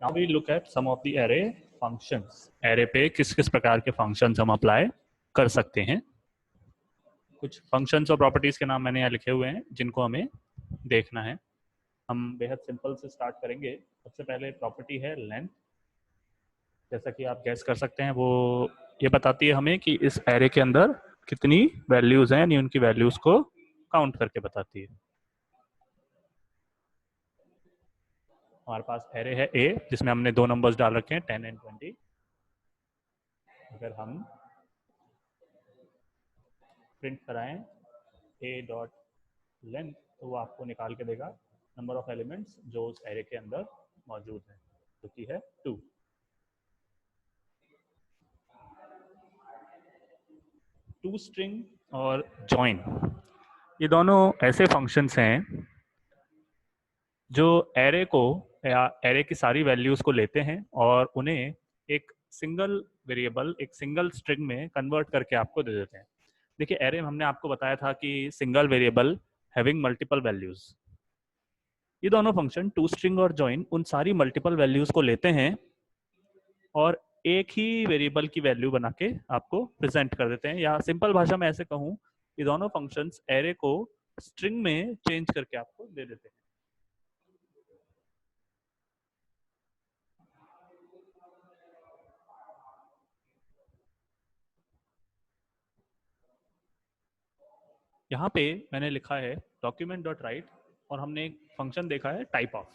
Now we look at some of the array functions. array पे किस किस प्रकार के functions हम apply कर सकते हैं. कुछ functions और properties के नाम मैंने यहाँ लिखे हुए हैं जिनको हमें देखना है. हम बेहद सिंपल से स्टार्ट करेंगे. सबसे पहले प्रॉपर्टी है लेंथ. जैसा कि आप गैस कर सकते हैं वो ये बताती है हमें कि इस एरे के अंदर कितनी वैल्यूज हैं, यानी उनकी वैल्यूज को काउंट करके बताती है. हमारे पास एरे है ए जिसमें हमने दो नंबर्स डाल रखे हैं 10 एंड 20. अगर हम प्रिंट कराएं ए डॉट लेंथ तो वो आपको निकाल के देगा नंबर ऑफ एलिमेंट्स जो उस एरे के अंदर मौजूद है, जो कि है 2. टू स्ट्रिंग और जॉइन ये दोनों ऐसे फंक्शंस हैं जो एरे को या एरे की सारी वैल्यूज को लेते हैं और उन्हें एक सिंगल वेरिएबल, एक सिंगल स्ट्रिंग में कन्वर्ट करके आपको दे देते हैं. देखिए एरे में हमने आपको बताया था कि single variable having multiple values. ये दोनों फंक्शन टू स्ट्रिंग और जॉइन उन सारी मल्टीपल वैल्यूज को लेते हैं और एक ही वेरिएबल की वैल्यू बना के आपको प्रेजेंट कर देते हैं. या सिंपल भाषा में ऐसे कहूं, ये दोनों फंक्शंस एरे को स्ट्रिंग में चेंज करके आपको दे देते हैं. यहाँ पे मैंने लिखा है डॉक्यूमेंट डॉट राइट और हमने एक फंक्शन देखा है type of.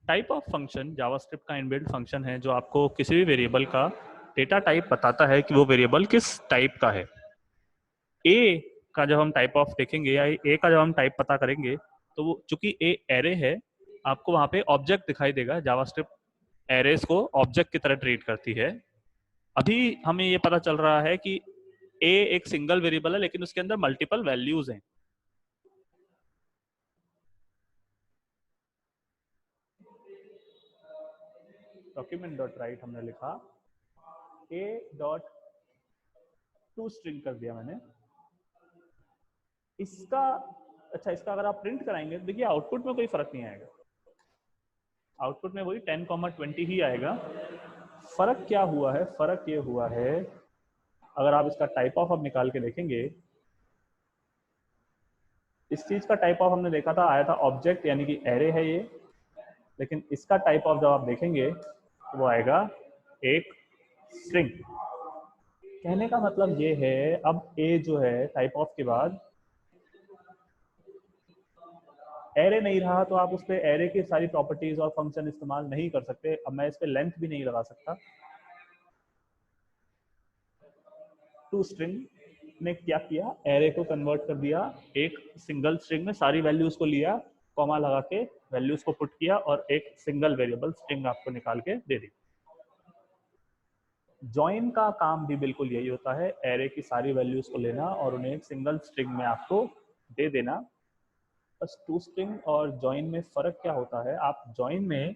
Type of function JavaScript का इनबिल्ट फंक्शन है जो आपको किसी भी वेरिएबल का डेटा टाइप बताता है कि वो वेरिएबल किस टाइप का है. ए का जब हम टाइप ऑफ देखेंगे या ए का जब हम टाइप पता करेंगे तो वो चूंकि ए एरे है, आपको वहां पे ऑब्जेक्ट दिखाई देगा. जावास्क्रिप्ट एरेज को ऑब्जेक्ट की तरह ट्रीट करती है. अभी हमें ये पता चल रहा है कि ए एक सिंगल वेरिएबल है लेकिन उसके अंदर मल्टीपल वैल्यूज हैं. डॉक्यूमेंट डॉट राइट हमने लिखा ए डॉट टू स्ट्रिंग कर दिया मैंने इसका. अच्छा, इसका अगर आप प्रिंट कराएंगे तो देखिए आउटपुट में कोई फर्क नहीं आएगा. आउटपुट में वही 10,20 ही आएगा. फर्क क्या हुआ है? फर्क ये हुआ है, अगर आप इसका टाइप ऑफ अब निकाल के देखेंगे, इस चीज का टाइप ऑफ हमने देखा था आया था ऑब्जेक्ट यानी कि एरे है ये, लेकिन इसका टाइप ऑफ जब आप देखेंगे तो वो आएगा एक स्ट्रिंग. कहने का मतलब ये है, अब ए जो है टाइप ऑफ के बाद एरे नहीं रहा तो आप उस पर एरे की सारी प्रॉपर्टीज और फंक्शन इस्तेमाल नहीं कर सकते. अब मैं इस पर लेंथ भी नहीं लगा सकता. टू स्ट्रिंग ने क्या किया, एरे को कन्वर्ट कर दिया एक सिंगल स्ट्रिंग में, सारी वैल्यूज को लिया, कॉमा लगा के वैल्यूज को पुट किया और एक सिंगल वेरिएबल स्ट्रिंग आपको निकाल के दे दी. जॉइन का काम भी बिल्कुल यही होता है, एरे की सारी वैल्यूज को लेना और उन्हें एक सिंगल स्ट्रिंग में आपको दे देना. बस टू स्ट्रिंग और जॉइन में फर्क क्या होता है, आप जॉइन में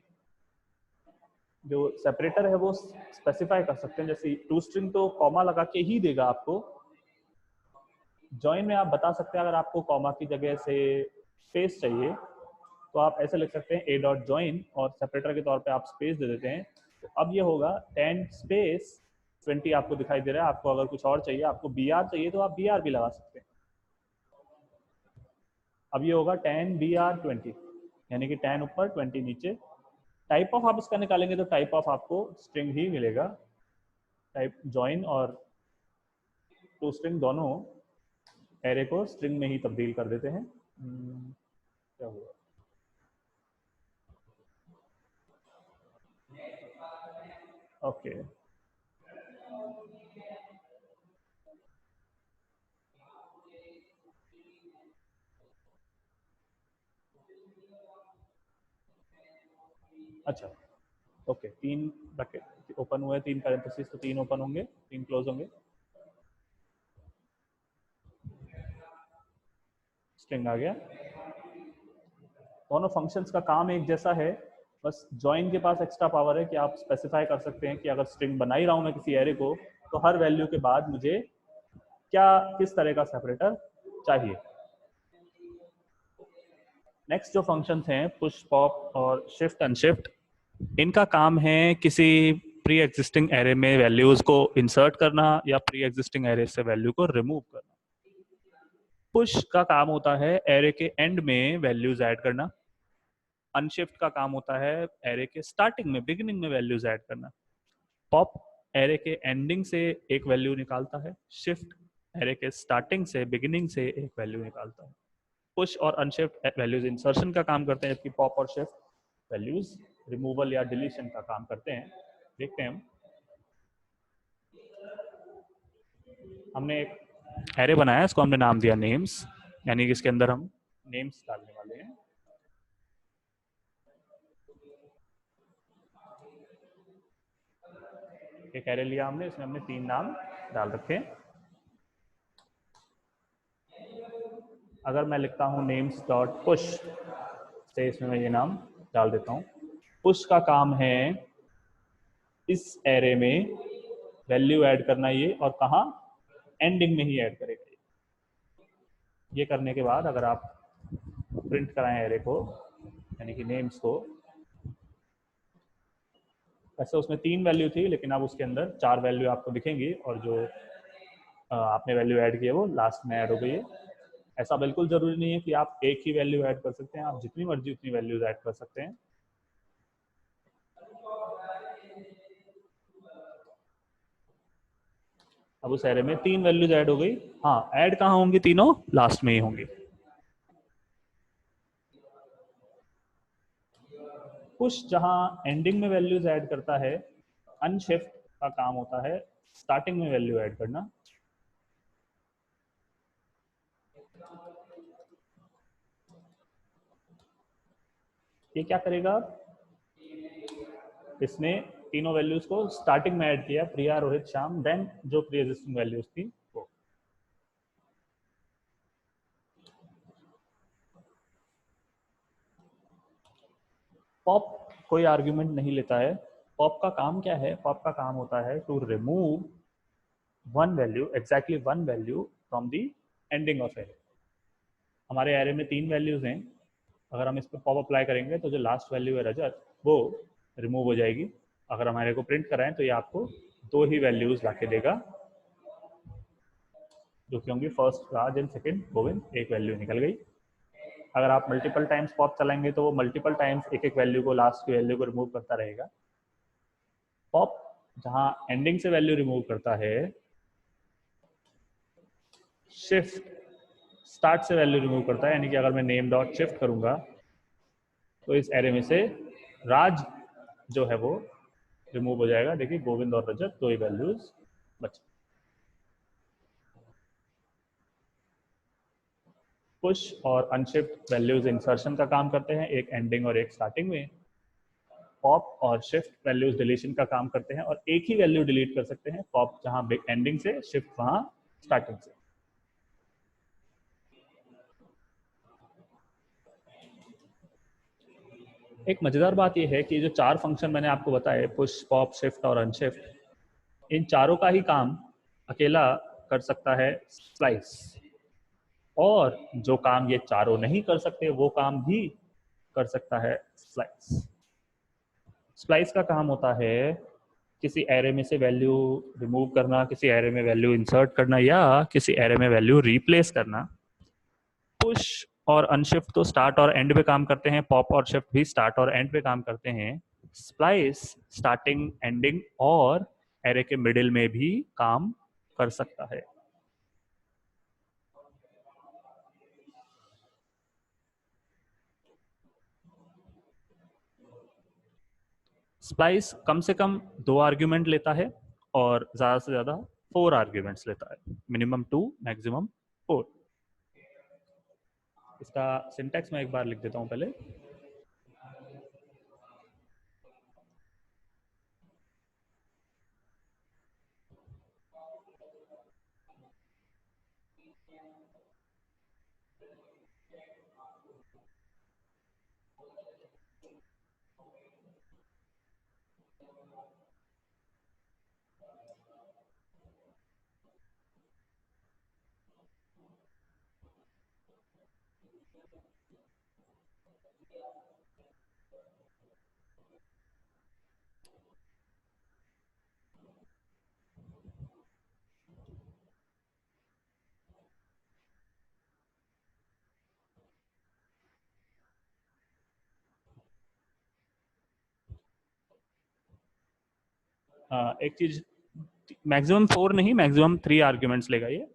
जो सेपरेटर है वो स्पेसिफाई कर सकते हैं. जैसे टू स्ट्रिंग तो कॉमा लगा के ही देगा आपको. जॉइन में आप बता सकते हैं अगर आपको कॉमा की जगह से स्पेस चाहिए तो आप ऐसे लिख सकते हैं ए डॉट जॉइन और सेपरेटर के तौर पे आप स्पेस दे देते हैं. तो अब ये होगा 10 स्पेस 20 आपको दिखाई दे रहा है. आपको अगर कुछ और चाहिए, आपको बी आर चाहिए तो आप बी आर भी लगा सकते हैं. अब ये होगा 10 बी आर 20 यानी कि 10 ऊपर 20 नीचे. टाइप ऑफ आप इसका निकालेंगे तो टाइप ऑफ आपको स्ट्रिंग ही मिलेगा. टाइप जॉइन और टू स्ट्रिंग दोनों एरे को स्ट्रिंग में ही तब्दील कर देते हैं. क्या हुआ? ओके अच्छा, ओके. 3 ब्रैकेट ओपन हुए, 3 पैरेंथेसिस, तो 3 ओपन होंगे, 3 क्लोज होंगे. स्ट्रिंग आ गया. दोनों फंक्शंस का काम एक जैसा है, बस जॉइन के पास एक्स्ट्रा पावर है कि आप स्पेसिफाई कर सकते हैं कि अगर स्ट्रिंग बना ही रहा हूं मैं किसी एरे को तो हर वैल्यू के बाद मुझे क्या, किस तरह का सेपरेटर चाहिए. नेक्स्ट जो फंक्शंस हैं पुश पॉप और शिफ्ट अनशिफ्ट, इनका काम है किसी प्री एग्जिस्टिंग एरे में वैल्यूज को इंसर्ट करना या प्री एग्जिस्टिंग एरे से वैल्यू को रिमूव करना। पुश का काम होता है एरे के एंड में वैल्यूज ऐड करना। अनशिफ्ट का काम होता है एरे के स्टार्टिंग में, बिगिनिंग में वैल्यूज ऐड करना। पॉप एरे के एंडिंग से एक वैल्यू निकालता है। शिफ्ट एरे के स्टार्टिंग से, बिगिनिंग से एक वैल्यू निकालता है। पुश और अनशिफ्ट वैल्यूज इंसर्शन का काम करते हैं, जबकि पॉप और शिफ्ट वैल्यूज रिमूवल या डिलीशन का काम करते हैं। देखते हैं, हमने एक एरे बनाया, इसको हमने नाम दिया नेम्स, यानी कि इसके अंदर हम नेम्स डालने वाले हैं। एक एरे लिया हमने, इसमें हमने 3 नाम डाल रखे हैं। अगर मैं लिखता हूं नेम्स डॉट पुश, से इसमें मैं ये नाम डाल देता हूं। पुश का काम है इस एरे में वैल्यू ऐड करना, ये, और कहाँ, एंडिंग में ही ऐड करेगा। ये करने के बाद अगर आप प्रिंट कराएं एरे को, यानी कि नेम्स को, वैसे उसमें 3 वैल्यू थी, लेकिन अब उसके अंदर 4 वैल्यू आपको दिखेंगी, और जो आपने वैल्यू ऐड की है वो लास्ट में ऐड हो गई है। ऐसा बिल्कुल जरूरी नहीं है कि आप एक ही वैल्यू ऐड कर सकते हैं, आप जितनी मर्जी उतनी वैल्यूज ऐड कर सकते हैं। अब उस एरे में 3 वैल्यूज ऐड हो गई। हाँ, ऐड कहाँ होंगी तीनों? लास्ट में ही होंगी। पुश जहां एंडिंग में वैल्यूज ऐड करता है, अनशिफ्ट का काम होता है स्टार्टिंग में वैल्यू ऐड करना। ये क्या करेगा? इसने तीनों वैल्यूज को स्टार्टिंग में ऐड किया, प्रिया, रोहित, श्याम, देन जो प्री एग्जिस्टिंग वैल्यूज थी वो। पॉप कोई आर्ग्यूमेंट नहीं लेता है। पॉप का काम क्या है? पॉप का काम होता है to remove one value, exactly one value from the ending of array. हमारे एरे में 3 वैल्यूज हैं, अगर हम इस पर पॉप अप्लाई करेंगे तो जो लास्ट वैल्यू है रजत, वो रिमूव हो जाएगी। अगर हम एरे को प्रिंट कराएं तो ये आपको 2 ही वैल्यूज ला के देगा, जो कि होंगी first Raj and second Govind. एक वैल्यू निकल गई। अगर आप मल्टीपल टाइम्स पॉप चलाएंगे तो वो मल्टीपल टाइम्स एक एक वैल्यू को, लास्ट की वैल्यू को रिमूव करता रहेगा। पॉप जहां एंडिंग से वैल्यू रिमूव करता है, शिफ्ट स्टार्ट से वैल्यू रिमूव करता है, यानी कि अगर मैं नेम डॉट शिफ्ट करूंगा तो इस एरे में से राज जो है वो रिमूव हो जाएगा। देखिए, गोविंद और रजत 2 ही वैल्यूज बचे। पुश और अनशिफ्ट वैल्यूज इंसर्शन का काम करते हैं, एक एंडिंग और एक स्टार्टिंग में। पॉप और शिफ्ट वैल्यूज डिलीशन का काम करते हैं, और एक ही वैल्यू डिलीट कर सकते हैं, पॉप जहां एंडिंग से, शिफ्ट वहां स्टार्टिंग से। एक मजेदार बात यह है कि जो 4 फंक्शन मैंने आपको बताए, पुश, पॉप, शिफ्ट और अनशिफ्ट, इन चारों का ही काम अकेला कर सकता है स्प्लाइस। और जो काम ये चारों नहीं कर सकते, वो काम भी कर सकता है स्प्लाइस। स्प्लाइस का काम होता है किसी एरे में से वैल्यू रिमूव करना, किसी एरे में वैल्यू इंसर्ट करना, या किसी एरे में वैल्यू रिप्लेस करना। पुश और अनशिफ्ट तो स्टार्ट और एंड पे काम करते हैं, पॉप और शिफ्ट भी स्टार्ट और एंड पे काम करते हैं। स्प्लाइस स्टार्टिंग, एंडिंग और एरे के मिडिल में भी काम कर सकता है। स्प्लाइस कम से कम 2 आर्ग्यूमेंट लेता है, और ज्यादा से ज्यादा 4 आर्ग्यूमेंट्स लेता है, मिनिमम 2, मैक्सिमम 4। इसका सिंटैक्स मैं एक बार लिख देता हूं पहले। एक चीज, मैक्सिमम 4 नहीं, मैक्सिमम 3 आर्ग्यूमेंट्स लेगा ये।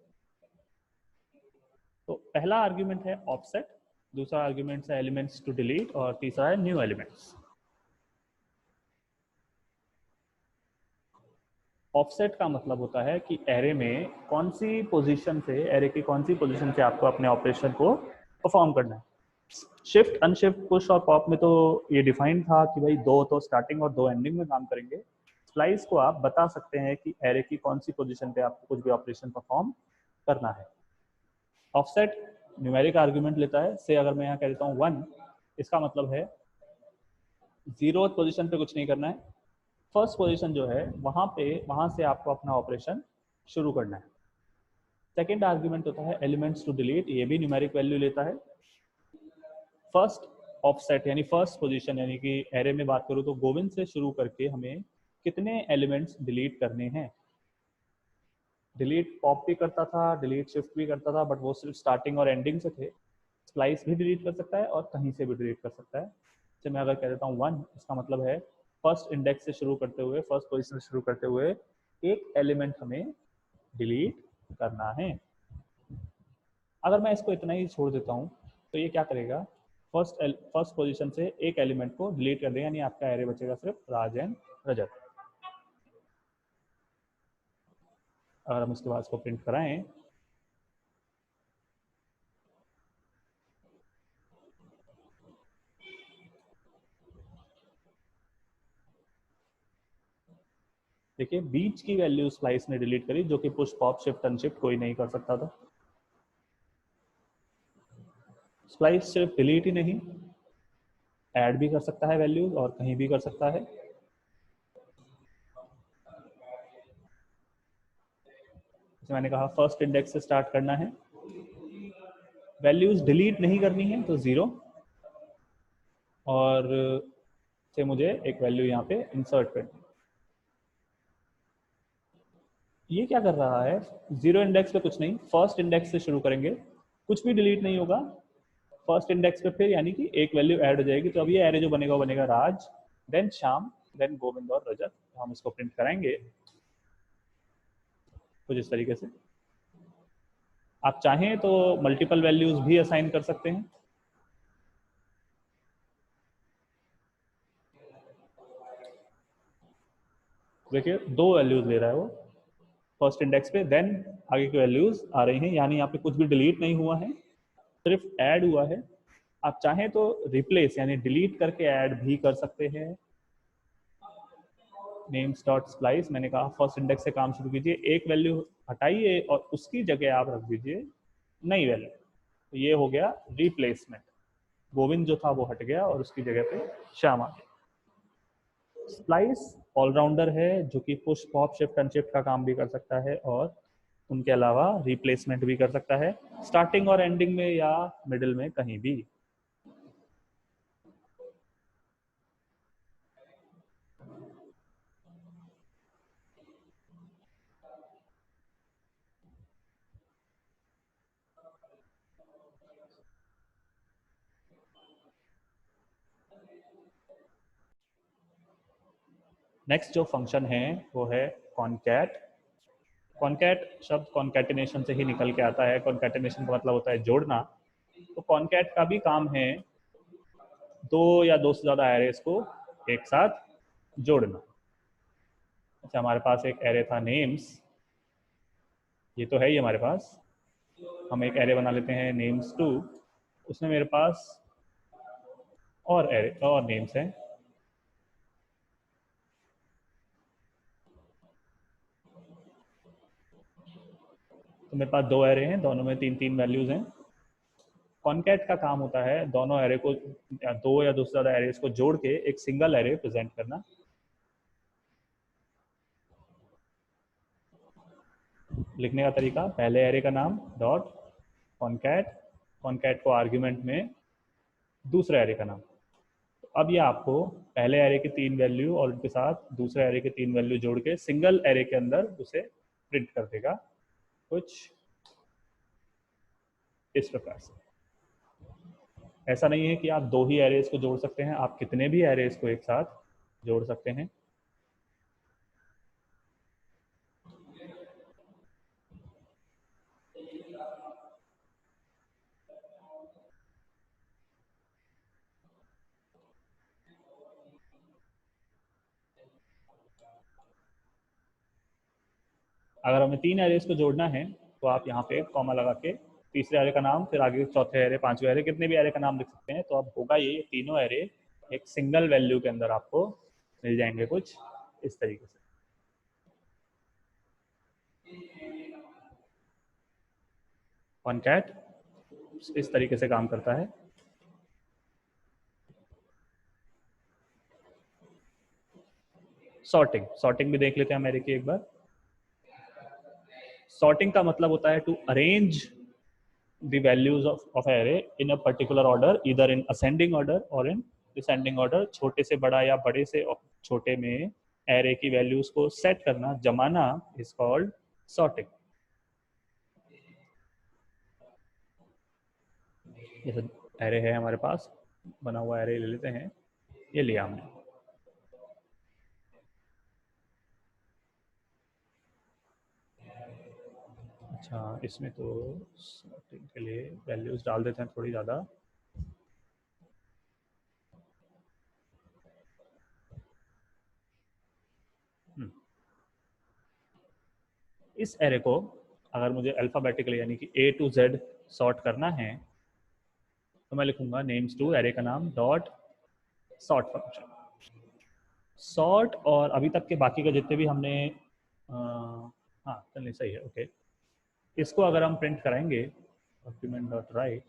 तो पहला आर्ग्यूमेंट है ऑफसेट, दूसरा आर्ग्यूमेंट है एलिमेंट्स टू डिलीट, और तीसरा है न्यू एलिमेंट्स। ऑफसेट का मतलब होता है कि एरे में कौन सी पोजीशन से, एरे की कौन सी पोजीशन से आपको अपने ऑपरेशन को परफॉर्म करना है। शिफ्ट, अनशिफ्ट, पुश और पॉप में तो ये डिफाइंड था कि भाई दो तो स्टार्टिंग और दो एंडिंग में काम करेंगे। स्लाइस को आप बता सकते हैं कि एरे की कौन सी पोजीशन पे आपको कुछ भी ऑपरेशन परफॉर्म करना है। ऑफसेट न्यूमेरिक आर्ग्यूमेंट लेता है, से अगर मैं यहाँ कह देता हूँ 1, इसका मतलब है 0th पोजीशन पे कुछ नहीं करना है, फर्स्ट पोजीशन जो है वहां से आपको अपना ऑपरेशन शुरू करना है। सेकेंड आर्ग्यूमेंट होता है एलिमेंट्स टू डिलीट, ये भी न्यूमेरिक वैल्यू लेता है। फर्स्ट ऑफसेट यानी फर्स्ट पोजीशन, यानी कि एरे में बात करूँ तो गोविंद से शुरू करके हमें कितने एलिमेंट्स डिलीट करने हैं। डिलीट पॉप भी करता था, डिलीट शिफ्ट भी करता था, बट वो सिर्फ स्टार्टिंग और एंडिंग से थे। स्लाइस भी डिलीट कर सकता है और कहीं से भी डिलीट कर सकता है। जैसे मैं अगर कह देता हूँ 1, इसका मतलब है फर्स्ट इंडेक्स से शुरू करते हुए, फर्स्ट पोजीशन से शुरू करते हुए एक एलिमेंट हमें डिलीट करना है। अगर मैं इसको इतना ही छोड़ देता हूँ तो ये क्या करेगा, फर्स्ट पोजीशन से एक एलिमेंट को डिलीट कर देगा, यानी आपका एरे बचेगा सिर्फ राज एंड रजत। अगर हम इसके बाद इसको प्रिंट कराएं, देखिए बीच की वैल्यू स्लाइस ने डिलीट करी, जो कि पुश पॉप शिफ्ट अनशिफ्ट कोई नहीं कर सकता था। स्लाइस सिर्फ डिलीट ही नहीं, ऐड भी कर सकता है वैल्यूज और कहीं भी कर सकता है। जैसे मैंने कहा फर्स्ट इंडेक्स से स्टार्ट करना है, वैल्यूज डिलीट नहीं करनी है तो 0, और से मुझे एक वैल्यू यहाँ पे इंसर्ट करनी है। ये क्या कर रहा है, 0 इंडेक्स पे कुछ नहीं, फर्स्ट इंडेक्स से शुरू करेंगे, कुछ भी डिलीट नहीं होगा फर्स्ट इंडेक्स पे, फिर यानी कि एक वैल्यू ऐड हो जाएगी। तो अब ये एरे जो बनेगा वो बनेगा राज, देन श्याम, देन गोविंद और रजत। हम इसको प्रिंट कराएंगे कुछ इस तरीके से। आप चाहें तो मल्टीपल वैल्यूज भी असाइन कर सकते हैं। देखिए 2 वैल्यूज ले रहा है वो फर्स्ट इंडेक्स पे, देन आगे की वैल्यूज आ रही हैं, यानी यहाँ पे कुछ भी डिलीट नहीं हुआ है, सिर्फ ऐड हुआ है। आप चाहें तो रिप्लेस यानी डिलीट करके ऐड भी कर सकते हैं। नेम्स डॉट स्प्लाइस, मैंने कहा फर्स्ट इंडेक्स से काम शुरू कीजिए, एक वैल्यू हटाइए और उसकी जगह आप रख दीजिए नई वैल्यू। तो ये हो गया रिप्लेसमेंट, गोविंद जो था वो हट गया और उसकी जगह पे श्याम आ गया। स्प्लाइस ऑलराउंडर है, जो कि पुश पॉप शिफ्ट अनशिफ्ट का काम भी कर सकता है और उनके अलावा रिप्लेसमेंट भी कर सकता है, स्टार्टिंग और एंडिंग में या मिडिल में कहीं भी। नेक्स्ट जो फंक्शन है वो है कॉनकैट। कॉनकैट शब्द कॉन्कैटिनेशन से ही निकल के आता है, कॉन्कैटिनेशन का मतलब होता है जोड़ना। तो कॉनकैट का भी काम है दो या दो से ज्यादा एरेस को एक साथ जोड़ना। अच्छा, हमारे पास एक एरे था नेम्स, ये तो है ही हमारे पास। हम एक एरे बना लेते हैं नेम्स 2, उसमें मेरे पास और एरे और नेम्स हैं। तो मेरे पास 2 एरे हैं, दोनों में 3-3 वैल्यूज हैं। कॉनकैट का काम होता है दोनों एरे को, दो या दो से ज्यादा एरेस को जोड़ के एक सिंगल एरे प्रेजेंट करना। लिखने का तरीका, पहले एरे का नाम डॉट कॉनकैट, कॉनकैट को आर्ग्यूमेंट में दूसरे एरे का नाम। अब ये आपको पहले एरे की 3 वैल्यू और उनके साथ दूसरे एरे के 3 वैल्यू जोड़ के सिंगल एरे के अंदर उसे प्रिंट कर देगा कुछ इस प्रकार से। ऐसा नहीं है कि आप 2 ही एरेज को जोड़ सकते हैं, आप कितने भी एरेज को एक साथ जोड़ सकते हैं। अगर हमें 3 एरेज को जोड़ना है तो आप यहाँ पे कॉमा लगा के तीसरे एरे का नाम, फिर आगे चौथे एरे, पांचवें एरे, कितने भी एरे का नाम लिख सकते हैं। तो अब होगा ये तीनों एरे एक सिंगल वैल्यू के अंदर आपको मिल जाएंगे कुछ इस तरीके से। वन कैट इस तरीके से काम करता है। सॉर्टिंग भी देख लेते हैं मेरे की एक बार। सॉर्टिंग का मतलब होता है to arrange the values of array in a particular order, either in ascending order or in descending order। छोटे से बड़ा या बड़े से छोटे में array की values को set करना, जमाना is called sorting। जैसे array है हमारे पास, बना हुआ array ले लेते हैं, ये लिया हमने। अच्छा, इसमें तो sorting के लिए values डाल देते हैं थोड़ी ज़्यादा। इस एरे को अगर मुझे अल्फाबेटिकली यानी कि A to Z सॉर्ट करना है तो मैं लिखूंगा नेम्स टू एरे का नाम डॉट सॉर्ट फंक्शन। सॉर्ट और अभी तक के बाकी का जितने भी हमने हाँ चलिए सही है, ओके। इसको अगर हम प्रिंट कराएंगे डॉक्यूमेंट डॉट राइट,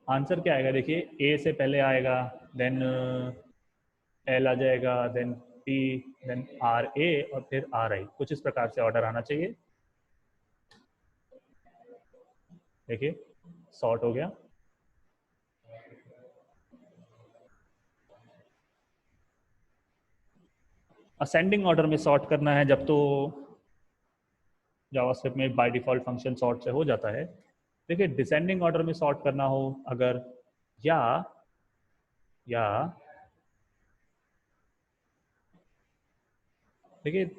आंसर क्या आएगा देखिए, ए से पहले आएगा, देन एल आ जाएगा, then P, then R A और फिर आर आई, कुछ इस प्रकार से ऑर्डर आना चाहिए। देखिए सॉर्ट हो गया। असेंडिंग ऑर्डर में सॉर्ट करना है जब तो जावास्क्रिप्ट में बाय डिफॉल्ट फंक्शन सॉर्ट से हो जाता है। देखिए डिसेंडिंग ऑर्डर में सॉर्ट करना हो अगर, या देखिए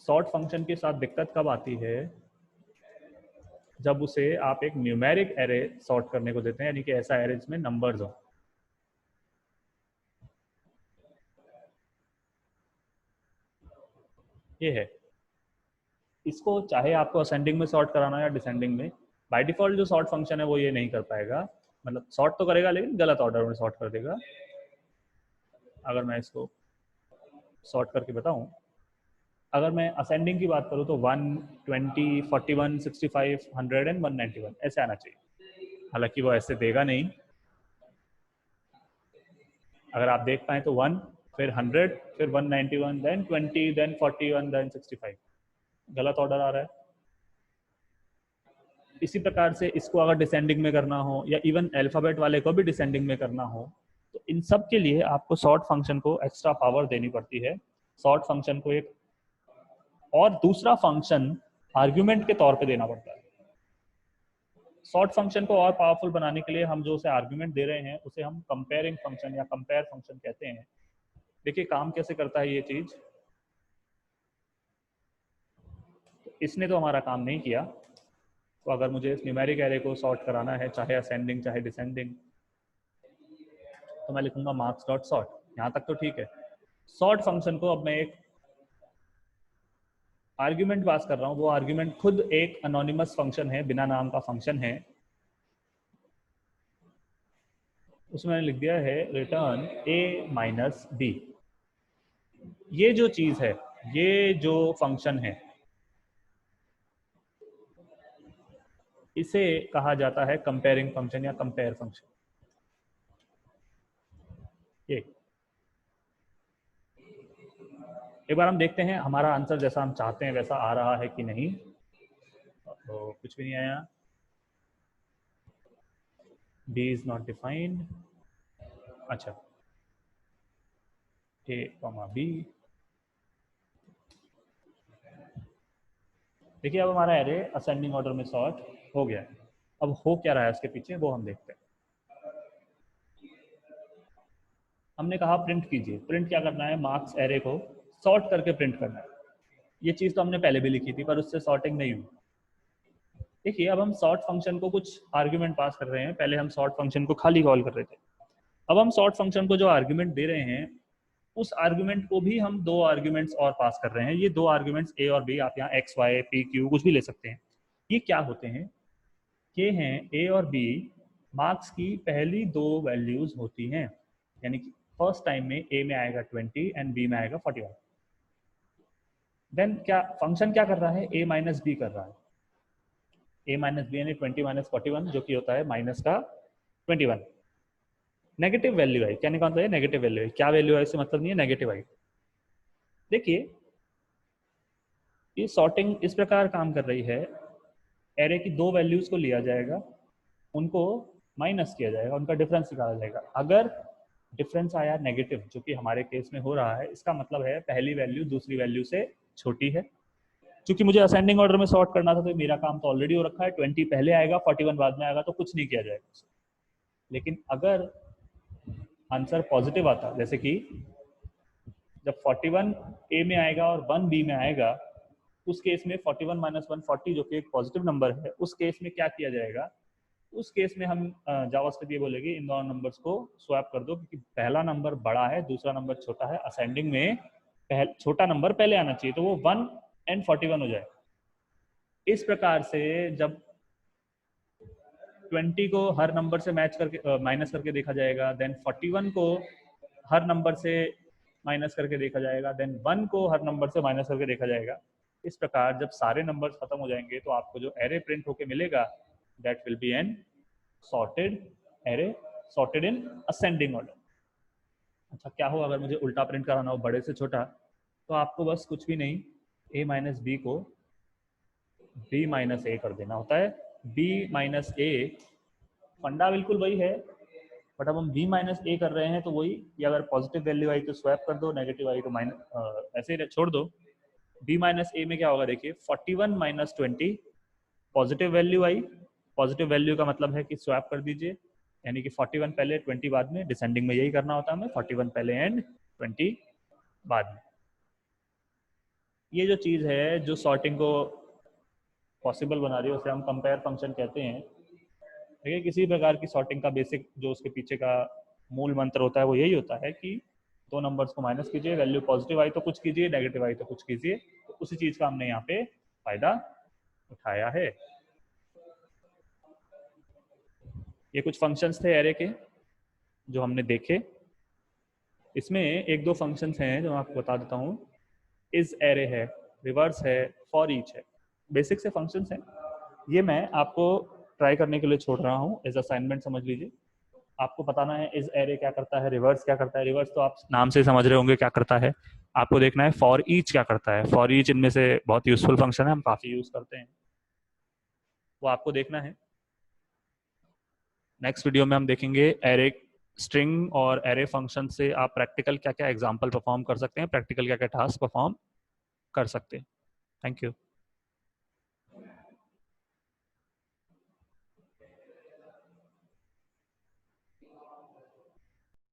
सॉर्ट फंक्शन के साथ दिक्कत कब आती है, जब उसे आप एक न्यूमेरिक एरे सॉर्ट करने को देते हैं, यानी कि ऐसा एरे जिसमें नंबर्स हो। ये है, इसको चाहे आपको असेंडिंग में सॉर्ट कराना है या डिसेंडिंग में, बाय डिफॉल्ट जो सॉर्ट फंक्शन है वो ये नहीं कर पाएगा, मतलब सॉर्ट तो करेगा लेकिन गलत ऑर्डर में सॉर्ट कर देगा। अगर मैं इसको सॉर्ट करके बताऊं, अगर मैं असेंडिंग की बात करूं तो 1, 20, 41, 65, 100 एंड 191 ऐसे आना चाहिए। हालांकि वो ऐसे देगा नहीं। अगर आप देख पाए तो 1, फिर 100, फिर 191, देन 20, देन 41, देन 65, गलत ऑर्डर आ रहा है। इसी प्रकार से इसको अगर डिसेंडिंग में करना हो या इवन अल्फाबेट वाले को भी डिसेंडिंग में करना हो, तो इन सब के लिए आपको सॉर्ट फंक्शन को एक्स्ट्रा पावर देनी पड़ती है। सॉर्ट फंक्शन को एक और दूसरा फंक्शन आर्ग्यूमेंट के तौर पे देना पड़ता है। सॉर्ट फंक्शन को और पावरफुल बनाने के लिए हम जो उसे आर्ग्यूमेंट दे रहे हैं उसे हम कंपेयरिंग फंक्शन या कंपेयर फंक्शन कहते हैं। देखिए काम कैसे करता है ये चीज, इसने तो हमारा काम नहीं किया। तो अगर मुझे इस न्यूमेरिक एरे को सॉर्ट कराना है, चाहे असेंडिंग चाहे डिसेंडिंग, तो मैं लिखूंगा मार्क्स डॉट सॉर्ट। यहाँ तक तो ठीक है। सॉर्ट फंक्शन को अब मैं एक आर्ग्यूमेंट पास कर रहा हूँ, वो आर्ग्यूमेंट खुद एक अनोनिमस फंक्शन है, बिना नाम का फंक्शन है। उसमें मैंने लिख दिया है रिटर्न a माइनस बी। ये जो चीज है, ये जो फंक्शन है, इसे कहा जाता है कंपेयरिंग फंक्शन या कंपेयर फंक्शन। ये एक बार हम देखते हैं हमारा आंसर जैसा हम चाहते हैं वैसा आ रहा है कि नहीं। तो कुछ भी नहीं आया, b इज नॉट डिफाइंड। अच्छा, a कॉमा b। देखिए अब हमारा एरे असेंडिंग ऑर्डर में सॉर्ट हो गया है। अब हो क्या रहा है उसके पीछे वो हम देखते हैं। हमने कहा प्रिंट कीजिए, प्रिंट क्या करना है, मार्क्स एरे को सॉर्ट करके प्रिंट करना है। ये चीज़ तो हमने पहले भी लिखी थी पर उससे सॉर्टिंग नहीं हुई। देखिए अब हम सॉर्ट फंक्शन को कुछ आर्ग्यूमेंट पास कर रहे हैं, पहले हम सॉर्ट फंक्शन को खाली कॉल कर रहे थे। अब हम सॉर्ट फंक्शन को जो आर्ग्यूमेंट दे रहे हैं उस आर्गुमेंट को भी हम दो आर्गुमेंट्स और पास कर रहे हैं। ये दो आर्गुमेंट्स ए और बी, आप यहाँ एक्स वाई पी क्यू कुछ भी ले सकते हैं। ये क्या होते हैं? ये हैं ए और बी मार्क्स की पहली दो वैल्यूज होती हैं, यानी कि फर्स्ट टाइम में ए में आएगा 20 एंड बी में आएगा 41। देन क्या फंक्शन क्या कर रहा है? ए माइनस बी कर रहा है। ए माइनस बी यानी 20 माइनस 41 जो कि होता है माइनस का 21। नेगेटिव वैल्यू है, क्या निकालता है? नेगेटिव वैल्यू है। क्या वैल्यू है इससे मतलब नहीं है, नेगेटिव है। देखिए ये सॉर्टिंग इस प्रकार काम कर रही है, एरे की दो वैल्यूज को लिया जाएगा, उनको माइनस किया जाएगा, उनका डिफरेंस निकाला जाएगा। अगर डिफरेंस आया नेगेटिव, जो कि हमारे केस में हो रहा है, इसका मतलब है पहली वैल्यू दूसरी वैल्यू से छोटी है। क्योंकि मुझे असेंडिंग ऑर्डर में सॉर्ट करना था तो मेरा काम तो ऑलरेडी हो रखा है, 20 पहले आएगा 41 बाद में आएगा, तो कुछ नहीं किया जाएगा। लेकिन अगर आंसर पॉजिटिव आता, जैसे कि जब 41 ए में आएगा और 1 बी में आएगा, उस केस में 41 माइनस 140 जो कि एक पॉजिटिव नंबर है, उस केस में क्या किया जाएगा? उस केस में हम जावास्क्रिप्ट ये बोलेगी इन दोनों नंबर्स को स्वैप कर दो, क्योंकि पहला नंबर बड़ा है दूसरा नंबर छोटा है, असेंडिंग में छोटा नंबर पहले आना चाहिए, तो वो 1 एंड 41 हो जाए। इस प्रकार से जब 20 को हर नंबर से मैच करके माइनस करके देखा जाएगा, देन 41 को हर नंबर से माइनस करके देखा जाएगा, देन 1 को हर नंबर से माइनस करके देखा जाएगा। इस प्रकार जब सारे नंबर्स खत्म हो जाएंगे तो आपको जो एरे प्रिंट होके मिलेगा, that will be an sorted array, sorted in ascending order. अच्छा, क्या हो अगर मुझे उल्टा प्रिंट कराना हो, बड़े से छोटा? तो आपको बस कुछ भी नहीं, ए माइनस बी को बी माइनस ए कर देना होता है। बी माइनस ए फंडा बिल्कुल वही है, बट अब हम बी माइनस ए कर रहे हैं तो वही कि अगर पॉजिटिव वैल्यू आई तो स्वैप कर दो, नेगेटिव आई तो माइनस ऐसे ही छोड़ दो। बी माइनस ए में क्या होगा? देखिए 41 माइनस 20 पॉजिटिव वैल्यू आई, पॉजिटिव वैल्यू का मतलब है कि स्वैप कर दीजिए, यानी कि 41 पहले 20 बाद में। डिसेंडिंग में यही करना होता है हमें, 41 पहले एंड 20 बाद में। ये जो चीज़ है जो सॉर्टिंग को पॉसिबल बना रही है उसे हम कंपेयर फंक्शन कहते हैं। देखिए किसी प्रकार की सॉर्टिंग का बेसिक जो उसके पीछे का मूल मंत्र होता है वो यही होता है कि दो नंबर्स को माइनस कीजिए, वैल्यू पॉजिटिव आई तो कुछ कीजिए, नेगेटिव आई तो कुछ कीजिए। तो उसी चीज़ का हमने यहाँ पे फायदा उठाया है। ये कुछ फंक्शंस थे एरे के जो हमने देखे। इसमें एक दो फंक्शंस हैं जो मैं आपको बता देता हूँ। इज एरे है, रिवर्स है, फॉर ईच है, बेसिक से फंक्शंस हैं। ये मैं आपको ट्राई करने के लिए छोड़ रहा हूँ, एज असाइनमेंट समझ लीजिए। आपको बताना है इज एरे क्या करता है, रिवर्स क्या करता है। रिवर्स तो आप नाम से समझ रहे होंगे क्या करता है। आपको देखना है फॉर ईच क्या करता है। फॉर ईच इनमें से बहुत यूजफुल फंक्शन है, हम काफ़ी यूज करते हैं, वो आपको देखना है। नेक्स्ट वीडियो में हम देखेंगे एरे स्ट्रिंग और एरे फंक्शन से आप प्रैक्टिकल क्या क्या एग्जाम्पल परफॉर्म कर सकते हैं, प्रैक्टिकल क्या क्या टास्क परफॉर्म कर सकते हैं। Thank you.